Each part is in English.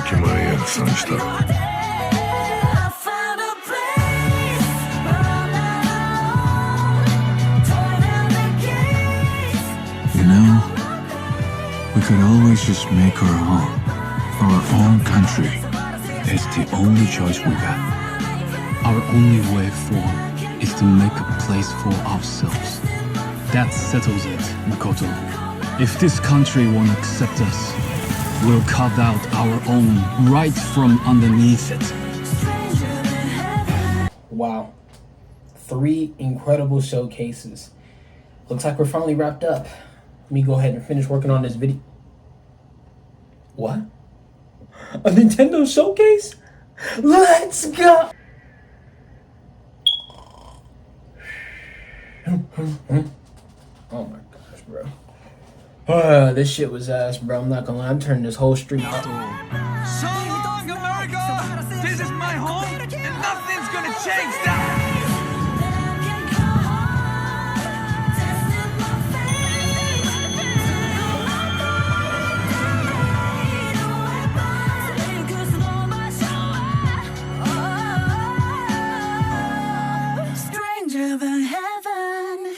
気前逆算した。You know, we could always just make our home, our own country. It's the only choice we got. Our only way forward is to make a place for ourselves. That settles it, Makoto. If this country won't accept us, we'll carve out our own right from underneath it. Wow. 3 incredible showcases. Looks like we're finally wrapped up. Let me go ahead and finish working on this video. What? A Nintendo showcase? Let's go! Oh my gosh, bro. This shit was ass, bro. I'm not gonna lie. I'm turning this whole stream off. So long, America! This is my home, and nothing's gonna change that! Stranger than heaven.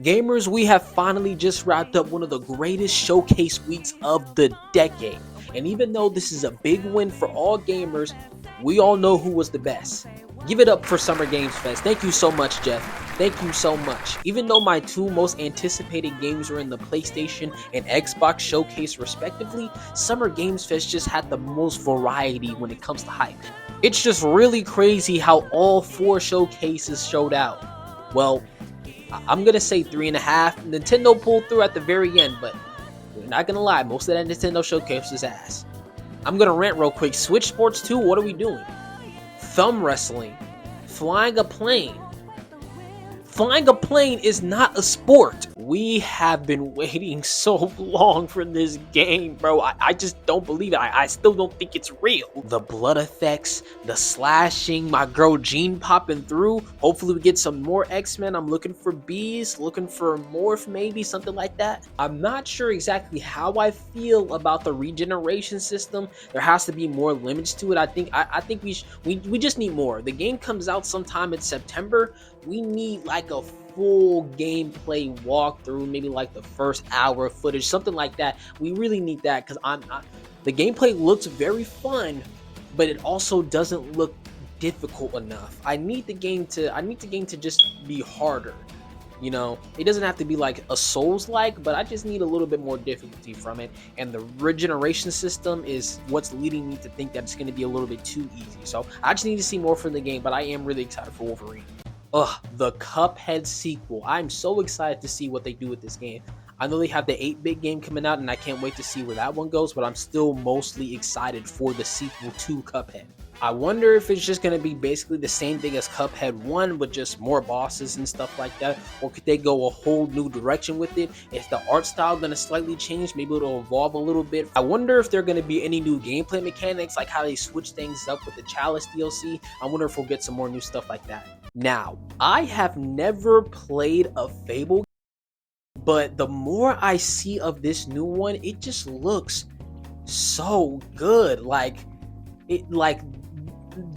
Gamers, we have finally just wrapped up one of the greatest showcase weeks of the decade. And even though this is a big win for all gamers, we all know who was the best. Give it up for Summer Games Fest. Thank you so much, Jeff. Thank you so much. Even though my 2 most anticipated games were in the PlayStation and Xbox showcase respectively, Summer Games Fest just had the most variety when it comes to hype. It's just really crazy how all 4 showcases showed out. Well, I'm gonna say 3.5. Nintendo pulled through at the very end, but we're not gonna lie, most of that Nintendo showcase was ass. I'm gonna rant real quick. Switch Sports 2, what are we doing? Thumb wrestling, flying a plane. Flying a plane is not a sport. We have been waiting so long for this game, bro. I just don't believe it. I still don't think it's real. The blood effects, the slashing, my girl Jean popping through. Hopefully we get some more X-Men. I'm looking for Beast, looking for Morph, maybe something like that. I'm not sure exactly how I feel about the regeneration system. There has to be more limits to it. I think we just need more. The game comes out sometime in September. We need like a full gameplay walkthrough, maybe like the first hour of footage, something like that. We really need that because the gameplay looks very fun, but it also doesn't look difficult enough. I need the game to just be harder. You know, it doesn't have to be like a Souls-like, but I just need a little bit more difficulty from it. And the regeneration system is what's leading me to think that it's going to be a little bit too easy. So I just need to see more from the game, but I am really excited for Wolverine. The Cuphead sequel. I'm so excited to see what they do with this game. I know they have the 8-bit game coming out, and I can't wait to see where that one goes, but I'm still mostly excited for the sequel to Cuphead. I wonder if it's just going to be basically the same thing as Cuphead 1, but just more bosses and stuff like that, or could they go a whole new direction with it? Is the art style going to slightly change? Maybe it'll evolve a little bit. I wonder if there are going to be any new gameplay mechanics, like how they switch things up with the Chalice DLC. I wonder if we'll get some more new stuff like that. Now, I have never played a Fable, but the more I see of this new one, it just looks so good.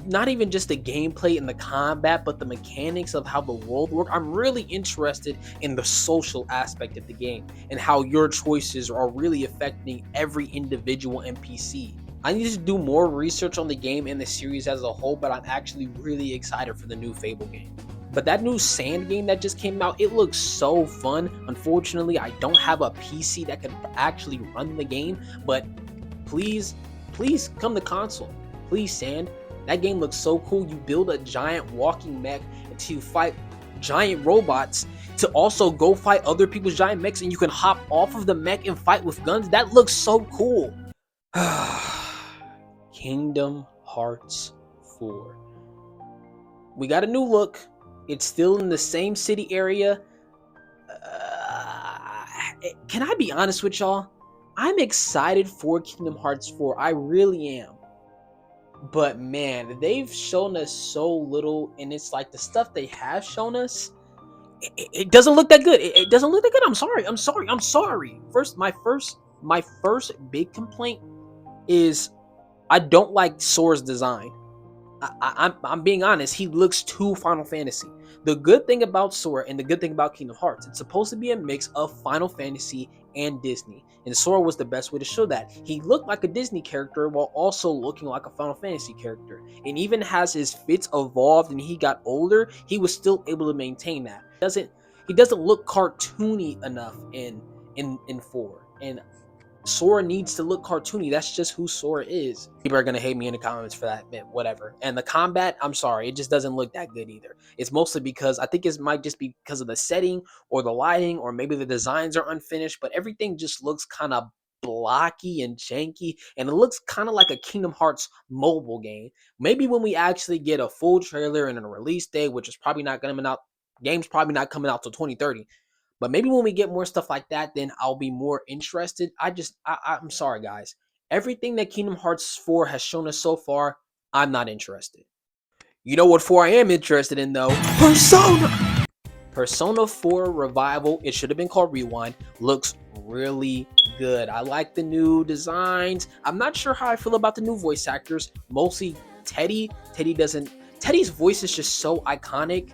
Not even just the gameplay and the combat, but the mechanics of how the world works. I'm really interested in the social aspect of the game and how your choices are really affecting every individual NPC. I need to do more research on the game and the series as a whole, but I'm actually really excited for the new Fable game. But that new Sand game that just came out, it looks so fun. Unfortunately, I don't have a PC that can actually run the game, but please come to console. Please, Sand. That game looks so cool. You build a giant walking mech until you fight giant robots to also go fight other people's giant mechs, and you can hop off of the mech and fight with guns. That looks so cool. Kingdom Hearts 4. We got a new look. It's still in the same city area. Can I be honest with y'all? I'm excited for Kingdom Hearts 4. I really am. But man, they've shown us so little, and it's like the stuff they have shown us, it doesn't look that good. It doesn't look that good. I'm sorry. My first big complaint is I don't like Sora's design. I'm being honest. He looks too Final Fantasy. The good thing about Sora and the good thing about Kingdom Hearts, it's supposed to be a mix of Final Fantasy and Disney. And Sora was the best way to show that. He looked like a Disney character while also looking like a Final Fantasy character. And even as his fits evolved and he got older, he was still able to maintain that. He doesn't look cartoony enough in 4. And Sora needs to look cartoony. That's just who Sora is. People are gonna hate me in the comments for that, man. Whatever. And the combat, I'm sorry, it just doesn't look that good either. It's mostly because I think it might just be because of the setting or the lighting, or maybe the designs are unfinished. But everything just looks kind of blocky and janky, and it looks kind of like a Kingdom Hearts mobile game. Maybe when we actually get a full trailer and a release date, which is probably not gonna come out, game's probably not coming out till 2030. But maybe when we get more stuff like that, then I'll be more interested. I'm sorry, guys. Everything that Kingdom Hearts 4 has shown us so far, I'm not interested. You know what 4 I am interested in, though? Persona! Persona 4 Revival, it should have been called Rewind, looks really good. I like the new designs. I'm not sure how I feel about the new voice actors. Mostly Teddy. Teddy's voice is just so iconic.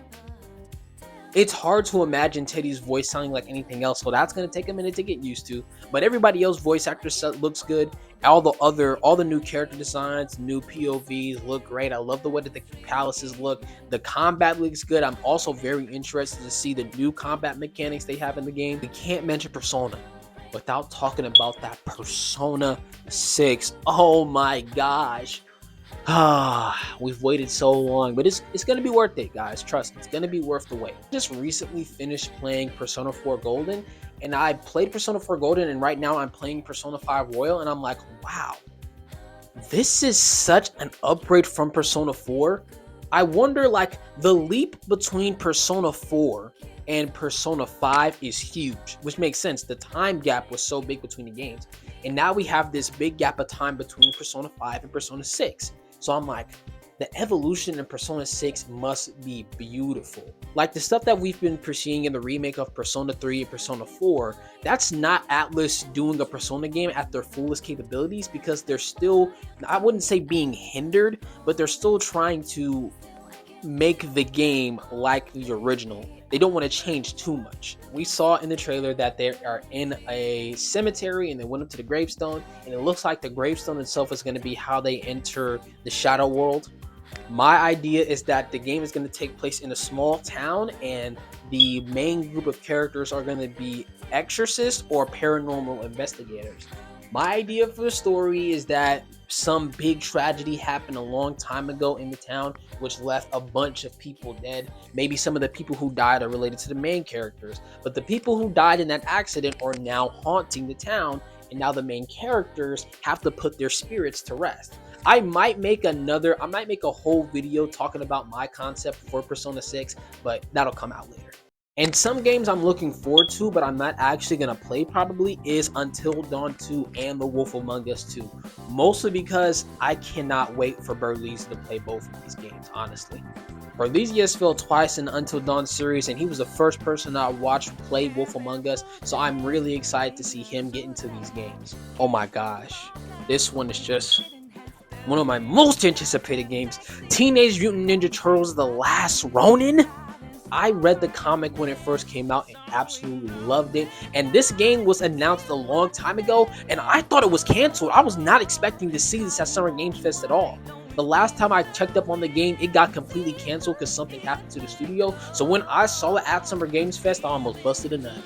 It's hard to imagine Teddy's voice sounding like anything else, so that's gonna take a minute to get used to. But everybody else voice actor looks good. All the new character designs, new POVs look great. I love the way that the palaces look. The combat looks good. I'm also very interested to see the new combat mechanics they have in the game. We can't mention Persona without talking about that Persona 6. Oh my gosh. We've waited so long, but it's gonna be worth it, guys. Trust me, it's gonna be worth the wait. Just recently finished playing Persona 4 Golden, and I played Persona 4 Golden, and right now I'm playing Persona 5 Royal, and I'm like, wow, this is such an upgrade from Persona 4. I wonder, like, the leap between Persona 4 and Persona 5 is huge, which makes sense. The time gap was so big between the games, and now we have this big gap of time between Persona 5 and Persona 6. So I'm like, the evolution in Persona 6 must be beautiful. Like the stuff that we've been seeing in the remake of Persona 3 and Persona 4, that's not Atlus doing a Persona game at their fullest capabilities, because they're still, I wouldn't say being hindered, but they're still trying to make the game like the original. They don't want to change too much. We saw in the trailer that they are in a cemetery and they went up to the gravestone, and it looks like the gravestone itself is going to be how they enter the Shadow World. My idea is that the game is going to take place in a small town, and the main group of characters are going to be exorcists or paranormal investigators. My idea for the story is that some big tragedy happened a long time ago in the town, which left a bunch of people dead. Maybe some of the people who died are related to the main characters, but the people who died in that accident are now haunting the town, and now the main characters have to put their spirits to rest. I might make a whole video talking about my concept for Persona 6, but that'll come out later. And some games I'm looking forward to, but I'm not actually going to play probably, is Until Dawn 2 and The Wolf Among Us 2. Mostly because I cannot wait for Berlizzi to play both of these games, honestly. Berlizzi has failed twice in the Until Dawn series, and he was the first person I watched play Wolf Among Us, so I'm really excited to see him get into these games. Oh my gosh. This one is just one of my most anticipated games. Teenage Mutant Ninja Turtles The Last Ronin? I read the comic when it first came out and absolutely loved it. And this game was announced a long time ago, and I thought it was canceled. I was not expecting to see this at Summer Games Fest at all. The last time I checked up on the game, it got completely canceled because something happened to the studio. So when I saw it at Summer Games Fest, I almost busted a nut.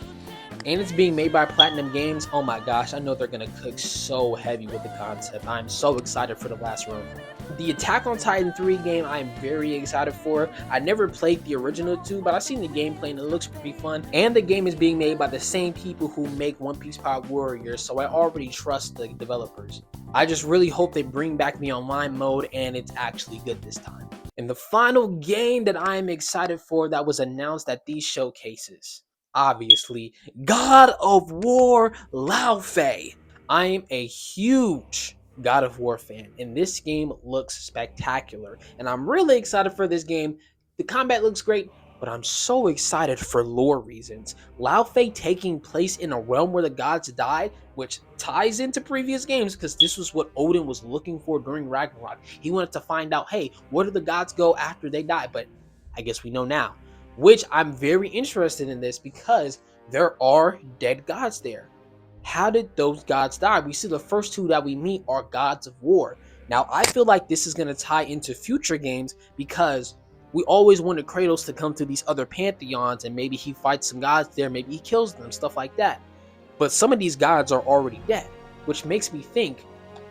And it's being made by Platinum Games. Oh my gosh, I know they're gonna cook so heavy with the concept. I'm so excited for The Last Ronin. The Attack on Titan 3 game I'm very excited for. I never played the original 2, but I've seen the gameplay and it looks pretty fun. And the game is being made by the same people who make One Piece Pirate Warriors, so I already trust the developers. I just really hope they bring back the online mode and it's actually good this time. And the final game that I am excited for that was announced at these showcases, obviously, God of War Lao Fei. I am a huge God of War fan, and this game looks spectacular, and I'm really excited for this game. The combat looks great, but I'm so excited for lore reasons. Laufey taking place in a realm where the gods died, which ties into previous games because this was what Odin was looking for during Ragnarok. He wanted to find out, hey, where do the gods go after they die? But I guess we know now, which I'm very interested in this because there are dead gods there. How did those gods die? We see the first two that we meet are gods of war. Now, I feel like this is going to tie into future games because we always wanted Kratos to come to these other pantheons and maybe he fights some gods there, maybe he kills them, stuff like that. But some of these gods are already dead, which makes me think,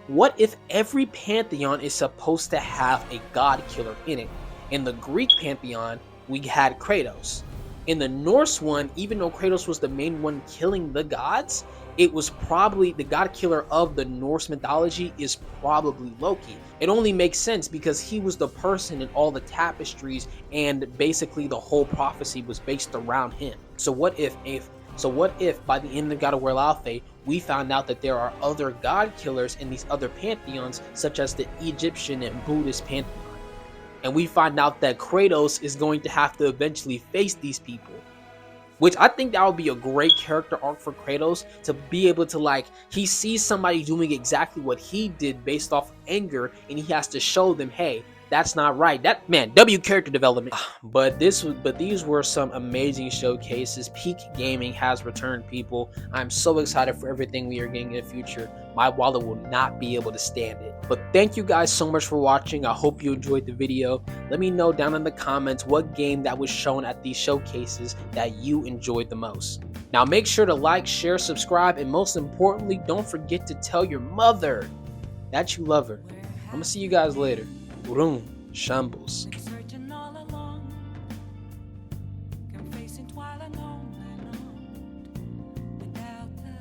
what if every pantheon is supposed to have a god killer in it? In the Greek pantheon, we had Kratos. In the Norse one, even though Kratos was the main one killing the gods, it was probably the god killer of the Norse mythology is probably Loki. It only makes sense because he was the person in all the tapestries and basically the whole prophecy was based around him. So what if by the end of God of War Laufey, we found out that there are other god killers in these other pantheons, such as the Egyptian and Buddhist pantheon, and we find out that Kratos is going to have to eventually face these people? Which I think that would be a great character arc for Kratos, to be able to, like, he sees somebody doing exactly what he did based off anger, and he has to show them, hey, that's not right. That, man, W character development. But these were some amazing showcases. Peak Gaming has returned, people. I'm so excited for everything we are getting in the future. My wallet will not be able to stand it. But thank you guys so much for watching. I hope you enjoyed the video. Let me know down in the comments what game that was shown at these showcases that you enjoyed the most. Now make sure to like, share, subscribe, and most importantly, don't forget to tell your mother that you love her. I'm gonna see you guys later. Vroom, shambles.